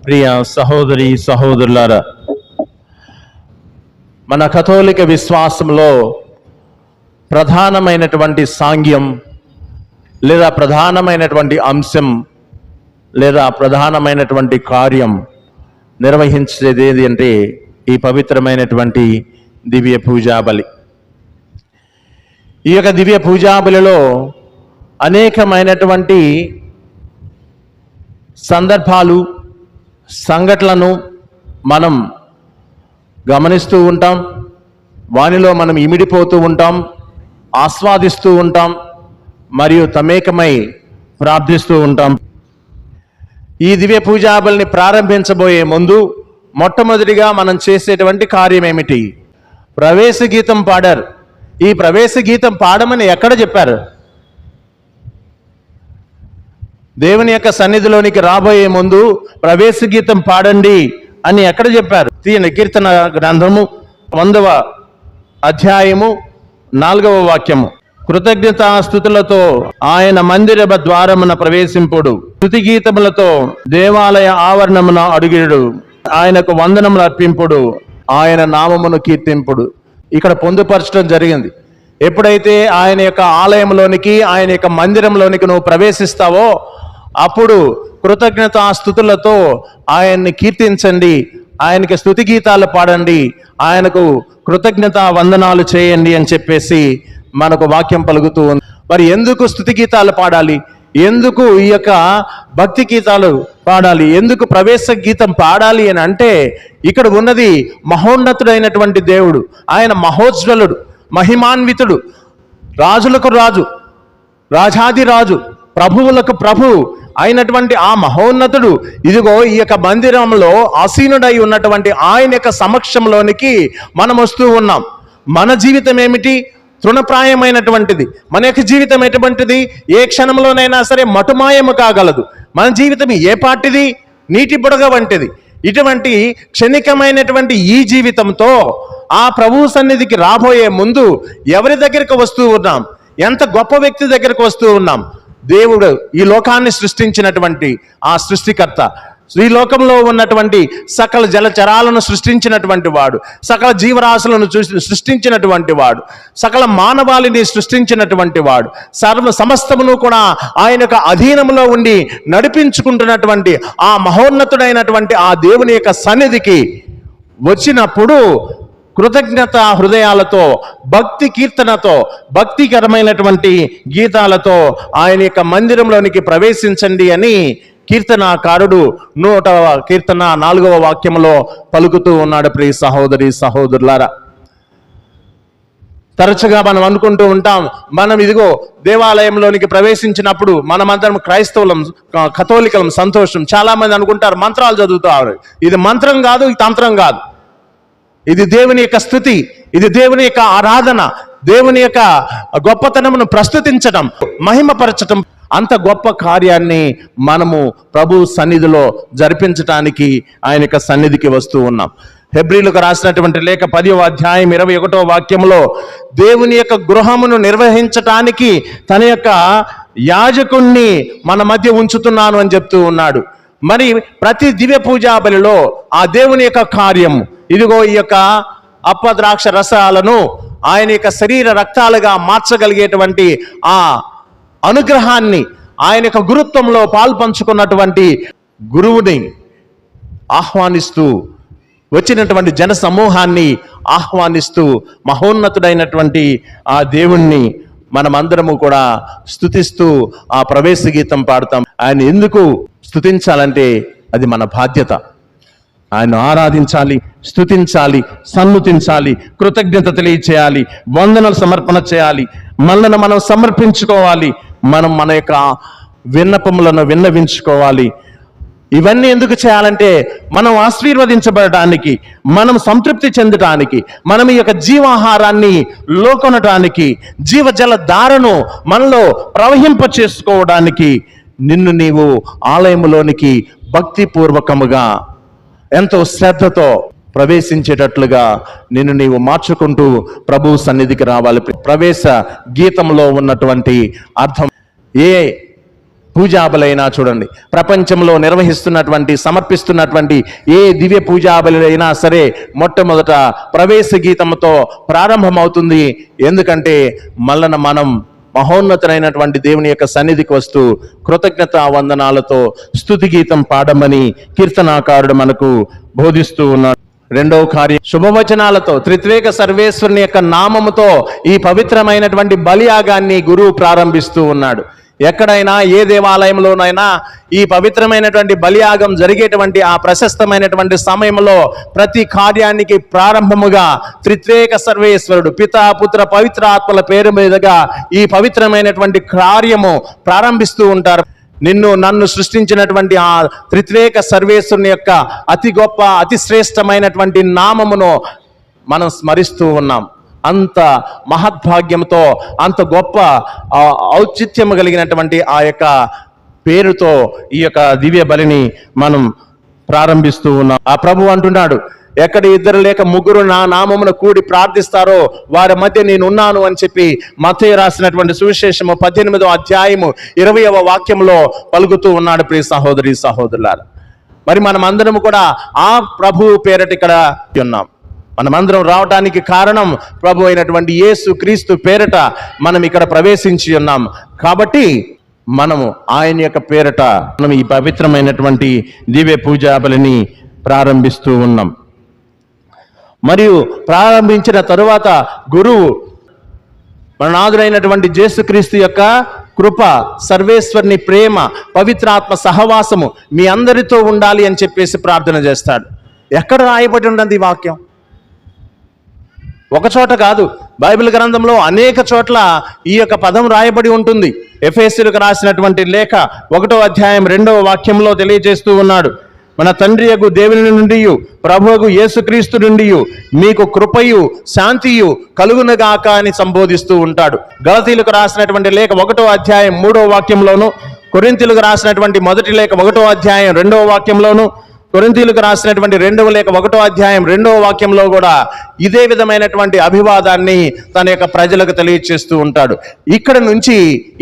ప్రియ సహోదరి సహోదరులారా, మన కథోలిక విశ్వాసంలో ప్రధానమైనటువంటి సాంగ్యం లేదా ప్రధానమైనటువంటి అంశం లేదా ప్రధానమైనటువంటి కార్యం నిర్వహించేది ఏది అంటే ఈ పవిత్రమైనటువంటి దివ్య పూజా బలి. ఈ యొక్క దివ్య పూజా బలిలో అనేకమైనటువంటి సందర్భాలు, సంఘటనలను మనం గమనిస్తూ ఉంటాం. వానిలో మనం ఇమిడిపోతూ ఉంటాం, ఆస్వాదిస్తూ ఉంటాం మరియు తమేకమై ప్రార్థిస్తూ ఉంటాం. ఈ దివ్య పూజా బలిని ప్రారంభించబోయే ముందు మొట్టమొదటిగా మనం చేసేటువంటి కార్యం ఏమిటి? ప్రవేశ గీతం పాడారు. ఈ ప్రవేశ గీతం పాడమని ఎక్కడ చెప్పారు? దేవుని యొక్క సన్నిధిలోనికి రాబోయే ముందు ప్రవేశ గీతం పాడండి అని ఎక్కడ చెప్పారు? తీయండి, కీర్తన గ్రంథము 100వ అధ్యాయము 4వ వాక్యము. కృతజ్ఞతాస్తుతులతో ఆయన మందిర ద్వారమున ప్రవేశింపుడు, స్తుతి గీతములతో దేవాలయ ఆవరణమున అడుగుడు, ఆయనకు వందనములు అర్పింపుడు, ఆయన నామమును కీర్తింపుడు. ఇక్కడ పొందుపరచడం జరిగింది. ఎప్పుడైతే ఆయన యొక్క ఆలయంలోనికి, ఆయన యొక్క మందిరంలోనికి నువ్వు ప్రవేశిస్తావో అప్పుడు కృతజ్ఞతాస్తుతులతో ఆయన్ని కీర్తించండి, ఆయనకి స్తుతి గీతాలు పాడండి, ఆయనకు కృతజ్ఞత వందనాలు చేయండి అని చెప్పేసి మనకు వాక్యం పలుకుతూ ఉంది. మరి ఎందుకు స్తుతి గీతాలు పాడాలి? ఎందుకు ఈ యొక్క భక్తి గీతాలు పాడాలి? ఎందుకు ప్రవేశ గీతం పాడాలి అని అంటే, ఇక్కడ ఉన్నది మహోన్నతుడైనటువంటి దేవుడు. ఆయన మహోజ్వలుడు, మహిమాన్వితుడు, రాజులకు రాజు, రాజాది రాజు, ప్రభువులకు ప్రభు అయినటువంటి ఆ మహోన్నతుడు ఇదిగో ఈ యొక్క మందిరంలో ఆసీనుడై ఉన్నటువంటి ఆయన యొక్క సమక్షంలోనికి మనం వస్తూ ఉన్నాం. మన జీవితం ఏమిటి? తృణప్రాయమైనటువంటిది. మన యొక్క జీవితం ఎటువంటిది? ఏ క్షణంలోనైనా సరే మటుమాయము కాగలదు. మన జీవితం ఏ పాటిది? నీటి బుడగ వంటిది. ఇటువంటి క్షణికమైనటువంటి ఈ జీవితంతో ఆ ప్రభువు సన్నిధికి రాబోయే ముందు ఎవరి దగ్గరికి వస్తూ ఉన్నాం? ఎంత గొప్ప వ్యక్తి దగ్గరికి వస్తూ ఉన్నాం? దేవుడు ఈ లోకాన్ని సృష్టించినటువంటి ఆ సృష్టికర్త, ఈ లోకంలో ఉన్నటువంటి సకల జలచరాలను సృష్టించినటువంటి వాడు, సకల జీవరాశులను సృష్టించినటువంటి వాడు, సకల మానవాళిని సృష్టించినటువంటి వాడు, సమస్తమును కూడా ఆయన యొక్క అధీనంలో ఉండి నడిపించుకుంటున్నటువంటి ఆ మహోన్నతుడైనటువంటి ఆ దేవుని యొక్క సన్నిధికి వచ్చినప్పుడు కృతజ్ఞత హృదయాలతో, భక్తి కీర్తనతో, భక్తికరమైనటువంటి గీతాలతో ఆయన యొక్క మందిరంలోనికి ప్రవేశించండి అని కీర్తనాకారుడు 100వ కీర్తన 4వ వాక్యంలో పలుకుతూ ఉన్నాడు. ప్రియ సహోదరి సహోదరులారా, తరచుగా మనం అనుకుంటూ ఉంటాం, మనం ఇదిగో దేవాలయంలోనికి ప్రవేశించినప్పుడు మనమందరం క్రైస్తవులం, కథోలికలం, సంతోషం. చాలా మంది అనుకుంటారు మంత్రాలు చదువుతారు. ఇది మంత్రం కాదు, ఇది తంత్రం కాదు. ఇది దేవుని యొక్క స్తుతి, ఇది దేవుని యొక్క ఆరాధన, దేవుని యొక్క గొప్పతనమును ప్రస్తుతించడం, మహిమపరచటం. అంత గొప్ప కార్యాన్ని మనము ప్రభు సన్నిధిలో జరిపించటానికి ఆయన యొక్క సన్నిధికి వస్తూ ఉన్నాం. హెబ్రీలకు రాసినటువంటి లేఖ 10వ అధ్యాయం 21వ వాక్యంలో దేవుని యొక్క గృహమును నిర్వహించటానికి తన యొక్క యాజకుణ్ణి మన మధ్య ఉంచుతున్నాను అని చెప్తూ ఉన్నాడు. మరి ప్రతి దివ్య పూజా బలిలో ఆ దేవుని యొక్క కార్యం ఇదిగో ఈ యొక్క అప్పద్రాక్ష రసాలను ఆయన యొక్క శరీర రక్తాలుగా మార్చగలిగేటువంటి ఆ అనుగ్రహాన్ని, ఆయన యొక్క గురుత్వంలో పాల్పంచుకున్నటువంటి గురువుని ఆహ్వానిస్తూ, వచ్చినటువంటి జన సమూహాన్ని ఆహ్వానిస్తూ మహోన్నతుడైనటువంటి ఆ దేవుణ్ణి మనమందరము కూడా స్తుతిస్తూ ఆ ప్రవేశ గీతం పాడతాం. ఆయన ఎందుకు స్తుతించాలంటే అది మన బాధ్యత. ఆయన ఆరాధించాలి, స్తుతించాలి, సన్నుతించాలి, కృతజ్ఞత తెలియచేయాలి, వందనలు సమర్పణ చేయాలి, మనల్ని మనం సమర్పించుకోవాలి, మనం మన యొక్క విన్నపములను విన్నవించుకోవాలి. ఇవన్నీ ఎందుకు చేయాలంటే మనం ఆశీర్వదించబడటానికి, మనం సంతృప్తి చెందటానికి, మనం ఈ యొక్క జీవాహారాన్ని లోకొనటానికి, జీవజల ధారను మనలో ప్రవహింప చేసుకోవడానికి నిన్ను నీవు ఆలయములోనికి భక్తిపూర్వకముగా ఎంతో శ్రద్ధతో ప్రవేశించేటట్లుగా నిన్ను నీవు మార్చుకుంటూ ప్రభువు సన్నిధికి రావాలి. ప్రవేశ గీతంలో ఉన్నటువంటి అర్థం, ఏ పూజాబలైనా చూడండి, ప్రపంచంలో నిర్వహిస్తున్నటువంటి సమర్పిస్తున్నటువంటి ఏ దివ్య పూజాబలైనా సరే మొట్టమొదట ప్రవేశ గీతంతో ప్రారంభమవుతుంది. ఎందుకంటే మనం మహోన్నతమైనటువంటి దేవుని యొక్క సన్నిధికి వస్తూ కృతజ్ఞతా వందనాలతో స్తుతి గీతం పాడమని కీర్తనాకారుడు మనకు బోధిస్తూ ఉన్నాడు. రెండవ కార్యం, శుభవచనాలతో త్రిత్వేక సర్వేశ్వరుని యొక్క నామముతో ఈ పవిత్రమైనటువంటి బలియాగాన్ని గురువు ప్రారంభిస్తూ ఉన్నాడు. ఎక్కడైనా ఏ దేవాలయంలోనైనా ఈ పవిత్రమైనటువంటి బలియాగం జరిగేటువంటి ఆ ప్రశస్తమైనటువంటి సమయంలో ప్రతి కార్యానికి ప్రారంభముగా త్రిత్వేక సర్వేశ్వరుడు పితా పుత్ర పవిత్ర ఆత్మల పేరు మీదుగా ఈ పవిత్రమైనటువంటి కార్యము ప్రారంభిస్తూ ఉంటారు. నన్ను సృష్టించినటువంటి ఆ త్రిత్వేక సర్వేశ్వరుని యొక్క అతి గొప్ప అతి శ్రేష్టమైనటువంటి నామమును మనం స్మరిస్తూ ఉన్నాం. అంత మహద్భాగ్యంతో అంత గొప్ప ఔచిత్యము కలిగినటువంటి ఆ యొక్క పేరుతో ఈ యొక్క దివ్య బలిని మనం ప్రారంభిస్తూ ఉన్నాం. ఆ ప్రభు అంటున్నాడు, ఎక్కడ ఇద్దరు లేక ముగ్గురు నా నామమును కూడి ప్రార్థిస్తారో వారి మధ్య నేనున్నాను అని చెప్పి మత్తయి రాసినటువంటి సువిశేషము 18వ అధ్యాయము 20వ వాక్యంలో పలుకుతూ ఉన్నాడు. ప్రియ సహోదరి సహోదరులారా, మరి మనమందరం కూడా ఆ ప్రభు పేరట ఇక్కడ ఉన్నాం. మనమందరం రావడానికి కారణం ప్రభు అయినటువంటి యేసు క్రీస్తు పేరట మనం ఇక్కడ ప్రవేశించి ఉన్నాం. కాబట్టి మనము ఆయన యొక్క పేరట మనం ఈ పవిత్రమైనటువంటి దివ్య పూజా బలిని ప్రారంభిస్తూ ఉన్నాం. మరియు ప్రారంభించిన తరువాత గురువు మన నాథుడైనటువంటి యేసుక్రీస్తు యొక్క కృప, సర్వేశ్వరుని ప్రేమ, పవిత్రాత్మ సహవాసము మీ అందరితో ఉండాలి అని చెప్పేసి ప్రార్థన చేస్తాడు. ఎక్కడ రాయబడి ఉన్నది ఈ వాక్యం? ఒక చోట కాదు, బైబిల్ గ్రంథంలో అనేక చోట్ల ఈ యొక్క పదం రాయబడి ఉంటుంది. ఎఫెసీయులకు రాసినటువంటి లేఖ 1వ అధ్యాయం 2వ వాక్యంలో తెలియజేస్తూ ఉన్నాడు, మన తండ్రి యగు దేవుని నుండి ప్రభువుకు యేసుక్రీస్తు నుండి మీకు కృపయు శాంతియు కలుగునగాక అని సంబోధిస్తూ ఉంటాడు. గలతీయులకు రాసినటువంటి లేఖ 1వ అధ్యాయం 3వ వాక్యంలోను, కొరింథీయులకు రాసినటువంటి మొదటి లేఖ 1వ అధ్యాయం 2వ వాక్యంలోను, కొరింథీయులకు రాసినటువంటి 2వ లేఖ 1వ అధ్యాయం 2వ వాక్యంలో కూడా ఇదే విధమైనటువంటి అభివాదాన్ని తన యొక్క ప్రజలకు తెలియచేస్తూ ఉంటాడు. ఇక్కడ నుంచి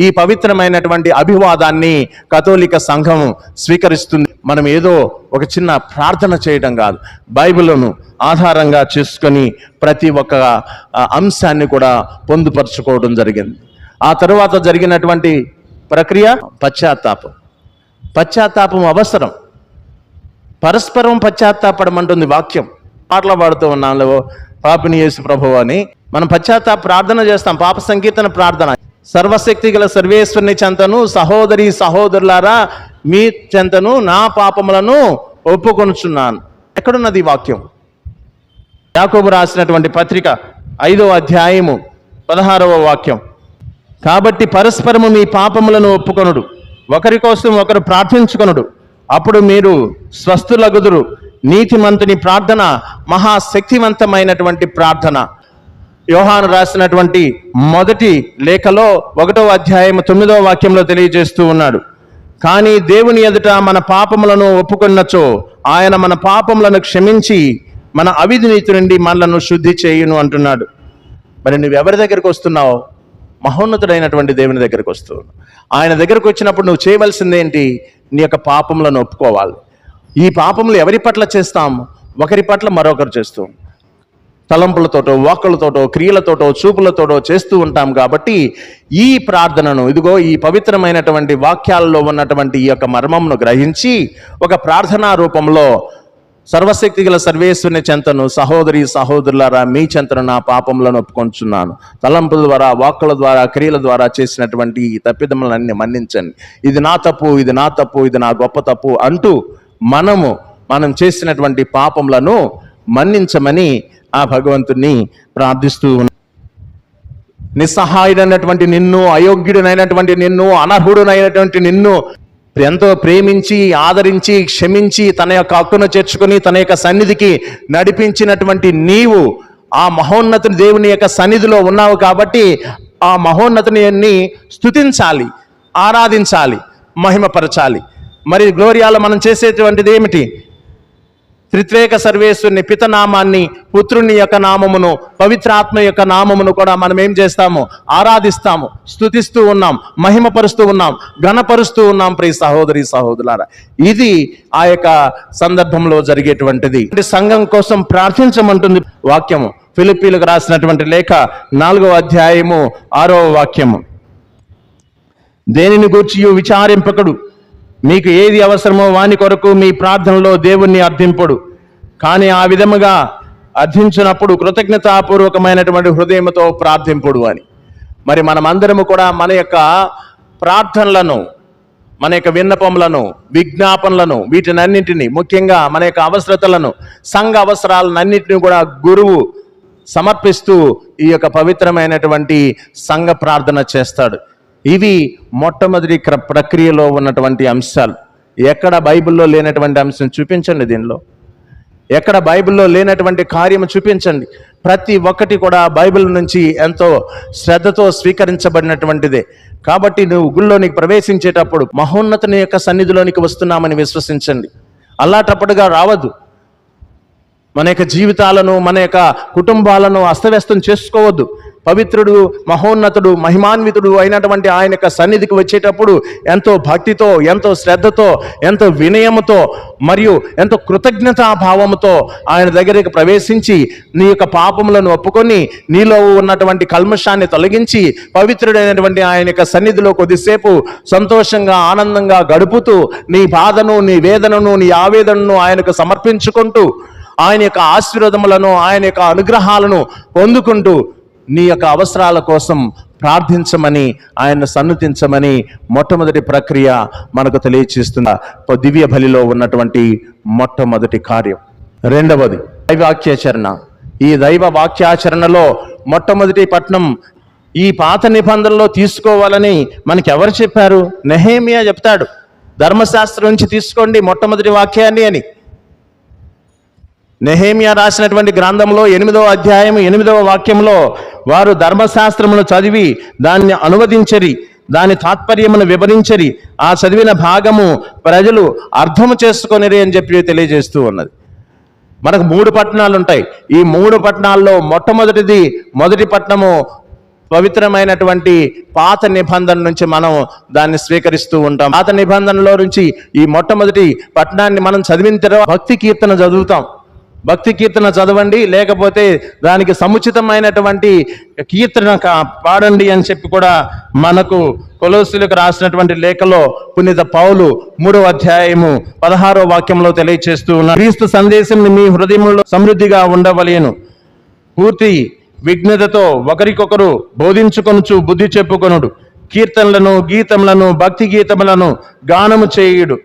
ఈ పవిత్రమైనటువంటి అభివాదాన్ని కథోలిక సంఘం స్వీకరిస్తుంది. మనం ఏదో ఒక చిన్న ప్రార్థన చేయడం కాదు, బైబిల్ను ఆధారంగా చేసుకొని ప్రతి ఒక్క అంశాన్ని కూడా పొందుపరుచుకోవడం జరిగింది. ఆ తరువాత జరిగినటువంటి ప్రక్రియ పశ్చాత్తాపం అవసరం. పరస్పరం పశ్చాత్తాపడమంటుంది వాక్యం. మాట్లాడుతూ ఉన్నాను, పాపిని యేసు ప్రభువు అని మనం పశ్చాత్తాప ప్రార్థన చేస్తాం. పాప సంకీర్తన ప్రార్థన, సర్వశక్తి గల సర్వేశ్వరుని చెంతను సహోదరి సహోదరులారా మీ చెంతను నా పాపములను ఒప్పుకొనుచున్నాను. ఎక్కడున్నది ఈ వాక్యం? యాకోబు రాసినటువంటి పత్రిక 5వ అధ్యాయము 16వ వాక్యం. కాబట్టి పరస్పరము మీ పాపములను ఒప్పుకొనుడు, ఒకరి కోసం ఒకరు ప్రార్థించుకొనుడు, అప్పుడు మీరు స్వస్థులగుదురు. నీతిమంతుని ప్రార్థన మహాశక్తివంతమైనటువంటి ప్రార్థన. యోహాను రాసినటువంటి మొదటి లేఖలో 1వ అధ్యాయం 9వ వాక్యంలో తెలియజేస్తూ ఉన్నాడు, కానీ దేవుని ఎదుట మన పాపములను ఒప్పుకొన్నచో ఆయన మన పాపములను క్షమించి మన అవినీతి నుండి మనలను శుద్ధి చేయును అంటున్నాడు. మరి నువ్వు ఎవరి దగ్గరికి వస్తున్నావు? మహోన్నతుడైనటువంటి దేవుని దగ్గరికి వస్తూ ఆయన దగ్గరకు వచ్చినప్పుడు నువ్వు చేయవలసిందేంటి? నీ యొక్క పాపములను ఒప్పుకోవాలి. ఈ పాపములు ఎవరి పట్ల చేస్తాం? ఒకరి పట్ల మరొకరు చేస్తూ, తలంపులతోటో వాక్కులతోటో క్రియలతోటో చూపులతోటో చేస్తూ ఉంటాం. కాబట్టి ఈ ప్రార్థనను ఇదిగో ఈ పవిత్రమైనటువంటి వాక్యాలలో ఉన్నటువంటి ఈ యొక్క మర్మమును గ్రహించి ఒక ప్రార్థనా రూపంలో సర్వశక్తి గల సర్వేశ్వరుని చెంతను సహోదరి సహోదరులారా మీ చెంతను నా పాపములను ఒప్పుకొంచున్నాను. తలంపుల ద్వారా వాక్కుల ద్వారా క్రియల ద్వారా చేసినటువంటి ఈ తప్పిదములన్నీ మన్నించండి. ఇది నా తప్పు, ఇది నా తప్పు, ఇది నా గొప్ప తప్పు అంటూ మనం చేసినటువంటి పాపములను మన్నించమని ఆ భగవంతుని ప్రార్థిస్తూ ఉన్నాను. నిస్సహాయుడైనటువంటి నిన్ను, అయోగ్యుడైనటువంటి నిన్ను, అనర్హుడునైనటువంటి నిన్ను ఎంతో ప్రేమించి ఆదరించి క్షమించి తన యొక్క హక్కును చేర్చుకొని తన యొక్క సన్నిధికి నడిపించినటువంటి నీవు ఆ మహోన్నతుని దేవుని యొక్క సన్నిధిలో ఉన్నావు. కాబట్టి ఆ మహోన్నతుని స్తుతించాలి, ఆరాధించాలి, మహిమపరచాలి. మరి గ్లోరియాలో మనం చేసేటువంటిది ఏమిటి? త్రిత్వేక సర్వేశ్వరుని పితనామాన్ని, పుత్రుని యొక్క నామమును, పవిత్రాత్మ యొక్క నామమును కూడా మనం ఏం చేస్తాము? ఆరాధిస్తాము, స్తుతిస్తూ ఉన్నాం, మహిమపరుస్తూ ఉన్నాం, ఘనపరుస్తూ ఉన్నాం. ప్రియ సహోదరి సహోదరులారా, ఇది ఆ యొక్క సందర్భంలో జరిగేటువంటిది. సంఘం కోసం ప్రార్థించమంటుంది వాక్యము. ఫిలిప్పీలకు రాసినటువంటి లేఖ 4వ అధ్యాయము 6వ వాక్యము. దేనిని గూర్చియు విచారింపకడు, మీకు ఏది అవసరమో వాని కొరకు మీ ప్రార్థనలో దేవుణ్ణి అర్థింపడు, కానీ ఆ విధముగా అర్థించినప్పుడు కృతజ్ఞతాపూర్వకమైనటువంటి హృదయంతో ప్రార్థింపుడు అని. మరి మనమందరము కూడా మన యొక్క ప్రార్థనలను, మన యొక్క విన్నపములను, విజ్ఞాపనలను, వీటినన్నింటినీ, ముఖ్యంగా మన యొక్క అవసరతలను, సంఘ అవసరాలన్నింటినీ కూడా గురువు సమర్పిస్తూ ఈ యొక్క పవిత్రమైనటువంటి సంఘ ప్రార్థన చేస్తాడు. ఇవి మొట్టమొదటి ప్రక్రియలో ఉన్నటువంటి అంశాలు. ఎక్కడ బైబిల్లో లేనటువంటి అంశం చూపించండి, దీనిలో ఎక్కడ బైబిల్లో లేనటువంటి కార్యము చూపించండి. ప్రతి ఒక్కటి కూడా బైబిల్ నుంచి ఎంతో శ్రద్ధతో స్వీకరించబడినటువంటిదే. కాబట్టి నువ్వు గుళ్ళోనికి ప్రవేశించేటప్పుడు మహోన్నతుని యొక్క సన్నిధిలోనికి వస్తున్నామని విశ్వసించండి. అల్లాటప్పటిగా రావద్దు. మన యొక్క జీవితాలను, మన యొక్క కుటుంబాలను అస్తవ్యస్తం చేసుకోవద్దు. పవిత్రుడు, మహోన్నతుడు, మహిమాన్వితుడు అయినటువంటి ఆయన యొక్క సన్నిధికి వచ్చేటప్పుడు ఎంతో భక్తితో, ఎంతో శ్రద్ధతో, ఎంతో వినయముతో మరియు ఎంతో కృతజ్ఞతాభావముతో ఆయన దగ్గరికి ప్రవేశించి నీ యొక్క పాపములను ఒప్పుకొని నీలో ఉన్నటువంటి కల్మషాన్ని తొలగించి పవిత్రుడైనటువంటి ఆయన యొక్క సన్నిధిలో కొద్దిసేపు సంతోషంగా, ఆనందంగా గడుపుతూ నీ బాధను, నీ వేదనను, నీ ఆవేదనను ఆయనకు సమర్పించుకుంటూ ఆయన యొక్క ఆశీర్వాదములను, ఆయన యొక్క అనుగ్రహాలను పొందుకుంటూ నీ యొక్క అవసరాల కోసం ప్రార్థించమని, ఆయన్ను సన్నుతించమని మొట్టమొదటి ప్రక్రియ మనకు తెలియచేస్తున్న దివ్య బలిలో ఉన్నటువంటి మొట్టమొదటి కార్యం. రెండవది దైవాక్యాచరణ. ఈ దైవ వాక్యాచరణలో మొట్టమొదటి పట్నం ఈ పాత నిబంధనలో తీసుకోవాలని మనకి ఎవరు చెప్పారు? నెహెమ్యా చెప్తాడు, ధర్మశాస్త్రం నుంచి తీసుకోండి మొట్టమొదటి వాక్యాన్ని అని. నెహెమ్యా రాసినటువంటి గ్రంథంలో 8వ అధ్యాయం 8వ వాక్యంలో వారు ధర్మశాస్త్రమును చదివి దాన్ని అనువదించరి, దాని తాత్పర్యమును వివరించరి, ఆ చదివిన భాగము ప్రజలు అర్థము చేసుకొనిరి అని చెప్పి తెలియజేస్తూ ఉన్నది. మనకు 3 పట్టణాలు ఉంటాయి. ఈ 3 పట్టణాల్లో మొదటి పట్టణము పవిత్రమైనటువంటి పాత నిబంధన నుంచి మనం దాన్ని స్వీకరిస్తూ ఉంటాం. పాత నిబంధనలో నుంచి ఈ మొట్టమొదటి పట్టణాన్ని మనం చదివిన తర్వాత భక్తి కీర్తన చదువుతాం. భక్తి కీర్తన చదవండి, లేకపోతే దానికి సముచితమైనటువంటి కీర్తన పాడండి అని చెప్పి కూడా మనకు కొలొస్సీయులకు రాసినటువంటి లేఖలో పునీత పౌలు 3వ అధ్యాయము 16వ వాక్యంలో తెలియచేస్తూ ఉన్నారు. క్రీస్తు సందేశం మీ హృదయంలో సమృద్ధిగా ఉండవలెను, పూర్తి విజ్ఞతతో ఒకరికొకరు బోధించుకొనుచు బుద్ధి చెప్పుకొనుడు, కీర్తనలను, గీతములను, భక్తి గీతములను గానము చేయుడు,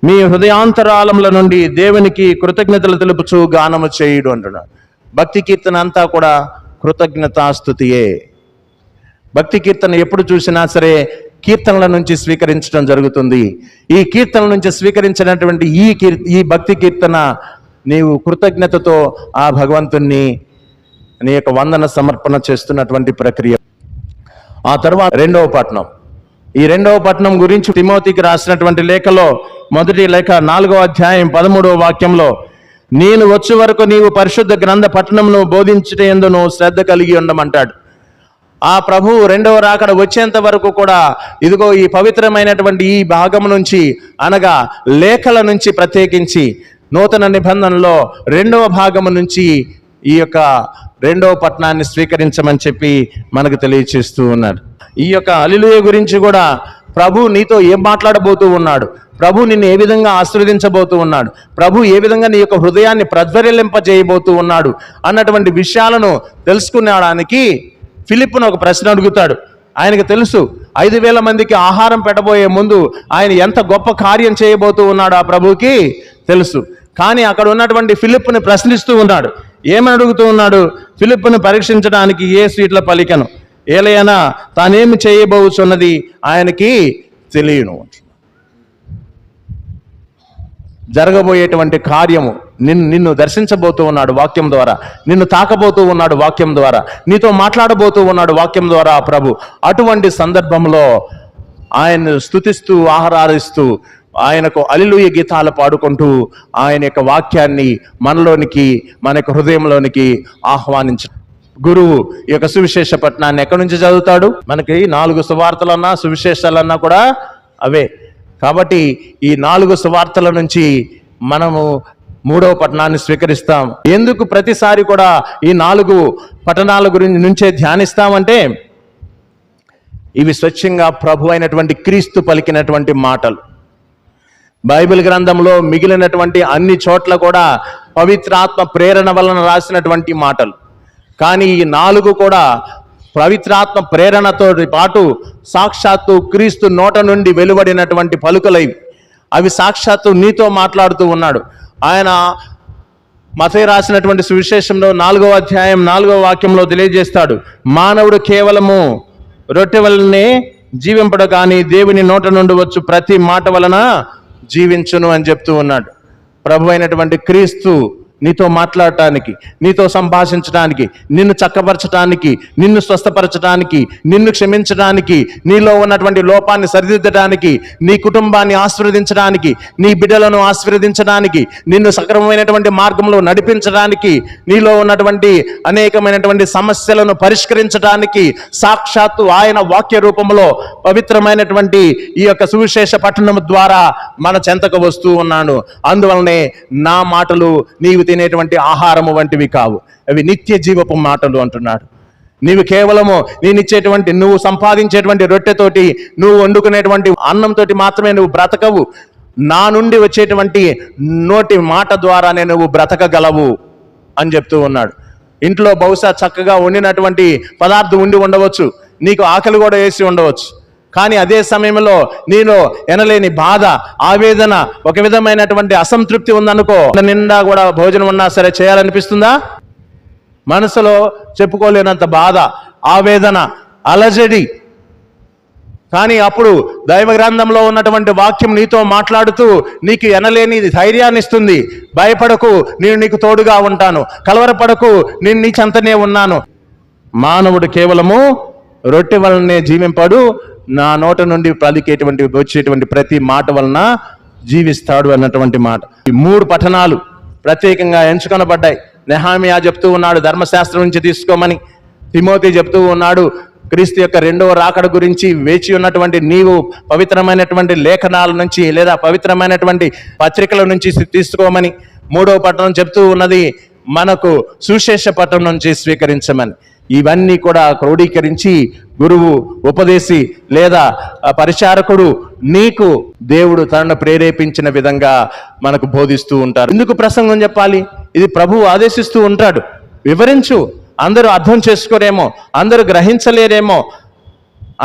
మీ హృదయాంతరాళముల నుండి దేవునికి కృతజ్ఞతలు తెలుపుచు గానము చేయుడు అంటున్నాడు. భక్తి కీర్తన అంతా కూడా కృతజ్ఞతాస్తుతియే. భక్తి కీర్తన ఎప్పుడు చూసినా సరే కీర్తనల నుంచి స్వీకరించడం జరుగుతుంది. ఈ కీర్తనల నుంచి స్వీకరించినటువంటి ఈ భక్తి కీర్తన నీవు కృతజ్ఞతతో ఆ భగవంతుణ్ణి నీ యొక్క వందన సమర్పణ చేస్తున్నటువంటి ప్రక్రియ. ఆ తర్వాత 2వ పట్టణం. ఈ 2వ పట్టణం గురించి తిమోతికి రాసినటువంటి లేఖలో మొదటి లేఖ 4వ అధ్యాయం 13వ వాక్యంలో, నేను వచ్చే వరకు నీవు పరిశుద్ధ గ్రంథ పట్టణమును బోధించటందును శ్రద్ధ కలిగి ఉండమంటాడు. ఆ ప్రభువు 2వ రాకడ వచ్చేంత వరకు కూడా ఇదిగో ఈ పవిత్రమైనటువంటి ఈ భాగం నుంచి, అనగా లేఖల నుంచి ప్రత్యేకించి నూతన నిబంధనలో 2వ భాగము నుంచి ఈ యొక్క 2వ పట్టణాన్ని స్వీకరించమని చెప్పి మనకు తెలియచేస్తూ ఉన్నాడు. ఈ యొక్క హల్లెలూయా గురించి కూడా ప్రభు నీతో ఏం మాట్లాడబోతూ ఉన్నాడు, ప్రభు నిన్ను ఏ విధంగా ఆశీర్వదించబోతూ ఉన్నాడు, ప్రభు ఏ విధంగా నీ యొక్క హృదయాన్ని ప్రజ్వరిల్లింపజేయబోతూ ఉన్నాడు అన్నటువంటి విషయాలను తెలుసుకునేడానికి ఫిలిప్పును ఒక ప్రశ్న అడుగుతాడు. ఆయనకు తెలుసు 5,000 మందికి ఆహారం పెట్టబోయే ముందు ఆయన ఎంత గొప్ప కార్యం చేయబోతూ ఉన్నాడు ఆ ప్రభువుకి తెలుసు. కానీ అక్కడ ఉన్నటువంటి ఫిలిప్పుని ప్రశ్నిస్తూ ఉన్నాడు. ఏమని అడుగుతూ ఉన్నాడు? ఫిలిప్పుని పరీక్షించడానికి యేసు ఇట్లా పలికెను, ఏలయనా తానేమి చేయబోతున్నది ఆయనకి తెలియను. జరగబోయేటువంటి కార్యము నిన్ను దర్శించబోతూ ఉన్నాడు వాక్యం ద్వారా, నిన్ను తాకబోతూ ఉన్నాడు వాక్యం ద్వారా, నీతో మాట్లాడబోతూ ఉన్నాడు వాక్యం ద్వారా ప్రభు. అటువంటి సందర్భంలో ఆయన్ను స్తుతిస్తూ ఆరాధిస్తూ ఆయనకు హల్లెలూయా గీతాలు పాడుకుంటూ ఆయన యొక్క వాక్యాన్ని మనలోనికి, మన యొక్క హృదయంలోనికి ఆహ్వానించ గురువు ఈ యొక్క సువిశేష పట్టణాన్ని ఎక్కడి నుంచి చదువుతాడు? మనకి 4 సువార్తలన్నా సువిశేషాలన్నా కూడా అవే. కాబట్టి ఈ 4 సువార్తల నుంచి మనము 3వ పట్టణాన్ని స్వీకరిస్తాం. ఎందుకు ప్రతిసారి కూడా ఈ 4 పట్టణాల గురించి నుంచే ధ్యానిస్తామంటే, ఇవి స్వచ్ఛంగా ప్రభు అయినటువంటి క్రీస్తు పలికినటువంటి మాటలు. బైబిల్ గ్రంథంలో మిగిలినటువంటి అన్ని చోట్ల కూడా పవిత్రాత్మ ప్రేరణ వలన రాసినటువంటి మాటలు. కానీ ఈ 4 కూడా పవిత్రాత్మ ప్రేరణతో పాటు సాక్షాత్తు క్రీస్తు నోట నుండి వెలువడినటువంటి పలుకులైవి. అవి సాక్షాత్తు నీతో మాట్లాడుతూ ఉన్నాడు. ఆయన మత్తయి రాసినటువంటి సువిశేషంలో 4వ అధ్యాయం 4వ వాక్యంలో తెలియజేస్తాడు, మానవుడు కేవలము రొట్టె వలనే జీవింపడు కానీ దేవుని నోట నుండి వచ్చు ప్రతి మాట వలన జీవించును అని చెప్తూ ఉన్నాడు. ప్రభు అయినటువంటి క్రీస్తు నీతో మాట్లాడటానికి, నీతో సంభాషించడానికి, నిన్ను చక్కపరచడానికి, నిన్ను స్వస్థపరచడానికి, నిన్ను క్షమించడానికి, నీలో ఉన్నటువంటి లోపాన్ని సరిదిద్దడానికి, నీ కుటుంబాన్ని ఆశీర్వదించడానికి, నీ బిడ్డలను ఆశీర్వదించడానికి, నిన్ను సక్రమమైనటువంటి మార్గంలో నడిపించడానికి, నీలో ఉన్నటువంటి అనేకమైనటువంటి సమస్యలను పరిష్కరించడానికి సాక్షాత్తు ఆయన వాక్య రూపంలో పవిత్రమైనటువంటి ఈ యొక్క సువిశేష పట్టణం ద్వారా మన చెంతకు వస్తూ ఉన్నాను. అందువలనే నా మాటలు నీవు తినేటువంటి ఆహారము వంటివి కావు, అవి నిత్య జీవపు మాటలు అంటున్నాడు. నీవు కేవలము నేనిచ్చేటువంటి, నువ్వు సంపాదించేటువంటి రొట్టెతోటి, నువ్వు వండుకునేటువంటి అన్నంతో మాత్రమే నువ్వు బ్రతకవు. నా నుండి వచ్చేటువంటి నోటి మాట ద్వారానే నువ్వు బ్రతకగలవు అని చెప్తూ ఉన్నాడు. ఇంట్లో బహుశా చక్కగా వండినటువంటి పదార్థం ఉండి ఉండవచ్చు, నీకు ఆకలి కూడా వేసి ఉండవచ్చు. కానీ అదే సమయంలో నీలో ఎనలేని బాధ, ఆవేదన, ఒక విధమైనటువంటి అసంతృప్తి ఉందనుకో, నిండా కూడా భోజనం ఉన్నా సరే చేయాలనిపిస్తుందా? మనసులో చెప్పుకోలేనంత బాధ, ఆవేదన, అలజడి. కానీ అప్పుడు దైవ గ్రంథంలో ఉన్నటువంటి వాక్యం నీతో మాట్లాడుతూ నీకు ఎనలేని ధైర్యాన్ని ఇస్తుంది. భయపడకు, నేను నీకు తోడుగా ఉంటాను. కలవరపడకు, నేను నీ చెంతనే ఉన్నాను. మానవుడు కేవలము రొట్టె వలనే జీవింపడు, నా నోట నుండి పలికేటువంటి వచ్చేటువంటి ప్రతి మాట వలన జీవిస్తాడు అన్నటువంటి మాట. ఈ 3 పట్టణాలు ప్రత్యేకంగా ఎంచుకొనబడ్డాయి. నెహెమ్యా చెప్తూ ఉన్నాడు ధర్మశాస్త్రం నుంచి తీసుకోమని. తిమోతి చెప్తూ ఉన్నాడు క్రీస్తు యొక్క 2వ రాకడ గురించి వేచి ఉన్నటువంటి నీవు పవిత్రమైనటువంటి లేఖనాల నుంచి లేదా పవిత్రమైనటువంటి పత్రికల నుంచి తీసుకోమని. 3వ పట్టణం చెప్తూ ఉన్నది మనకు సువిశేష పట్టణం నుంచి స్వీకరించమని. ఇవన్నీ కూడా క్రోడీకరించి గురువు, ఉపదేశి లేదా పరిచారకుడు నీకు దేవుడు తనను ప్రేరేపించిన విధంగా మనకు బోధిస్తూ ఉంటారు. ఎందుకు ప్రసంగం చెప్పాలి? ఇది ప్రభువు ఆదేశిస్తూ ఉంటాడు. వివరించు. అందరూ అర్థం చేసుకోరేమో, అందరూ గ్రహించలేరేమో,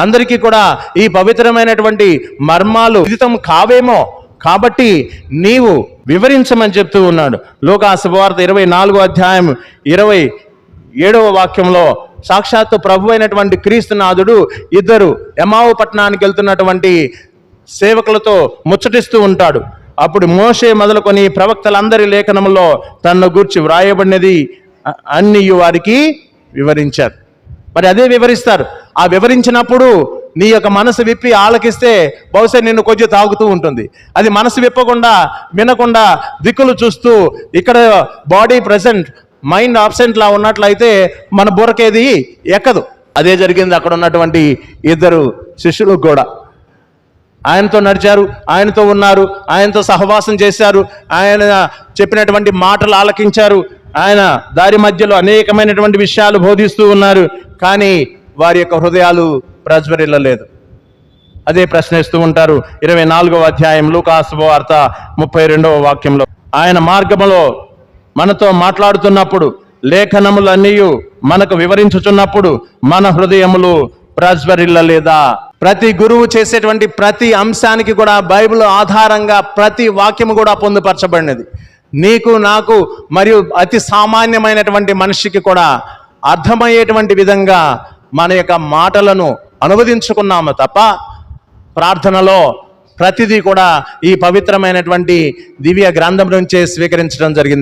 అందరికీ కూడా ఈ పవిత్రమైనటువంటి మర్మాలు విదితం కావేమో, కాబట్టి నీవు వివరించమని చెప్తూ ఉన్నాడు. లూకా శుభవార్త 24వ అధ్యాయం 27వ వాక్యంలో సాక్షాత్తు ప్రభు అయినటువంటి క్రీస్తునాథుడు 2 ఎమావు పట్టణానికి వెళ్తున్నటువంటి సేవకులతో ముచ్చటిస్తూ ఉంటాడు. అప్పుడు మోషే మొదలుకొని ప్రవక్తలందరి లేఖనంలో తనను గూర్చి వ్రాయబడినది అన్ని వారికి వివరించారు. మరి అదే వివరిస్తారు. ఆ వివరించినప్పుడు నీ యొక్క మనసు విప్పి ఆలకిస్తే బహుశా నిన్ను కొంచెం తాగుతూ ఉంటుంది. అది మనసు విప్పకుండా, వినకుండా, దిక్కులు చూస్తూ ఇక్కడ బాడీ ప్రెసెంట్ మైండ్ ఆబ్సెంట్ లా ఉన్నట్లయితే మన బుర్రకేది ఎక్కదు. అదే జరిగింది అక్కడ ఉన్నటువంటి 2 శిష్యులు కూడా. ఆయనతో నడిచారు, ఆయనతో ఉన్నారు, ఆయనతో సహవాసం చేశారు, ఆయన చెప్పినటువంటి మాటలు ఆలకించారు, ఆయన దారి మధ్యలో అనేకమైనటువంటి విషయాలు బోధిస్తూ ఉన్నారు. కానీ వారి యొక్క హృదయాలు ప్రజ్వరిల్లలేదు. అదే ప్రశ్నిస్తూ ఉంటారు 24వ అధ్యాయం లూకా శుభవార్త 32వ వాక్యంలో. ఆయన మార్గములో మనతో మాట్లాడుతున్నప్పుడు, లేఖనములన్నీ మనకు వివరించుచున్నప్పుడు మన హృదయములు ప్రజ్వరిల్లలేదా? ప్రతి గురువు చేసేటువంటి ప్రతి అంశానికి కూడా బైబిల్ ఆధారంగా ప్రతి వాక్యము కూడా పొందుపరచబడినది. నీకు, నాకు మరియు అతి సామాన్యమైనటువంటి మనిషికి కూడా అర్థమయ్యేటువంటి విధంగా మన యొక్క మాటలను అనువదించుకున్నాము తప్ప ప్రార్థనలో ప్రతిదీ కూడా ఈ పవిత్రమైనటువంటి దివ్య గ్రంథం నుంచే స్వీకరించడం జరిగింది.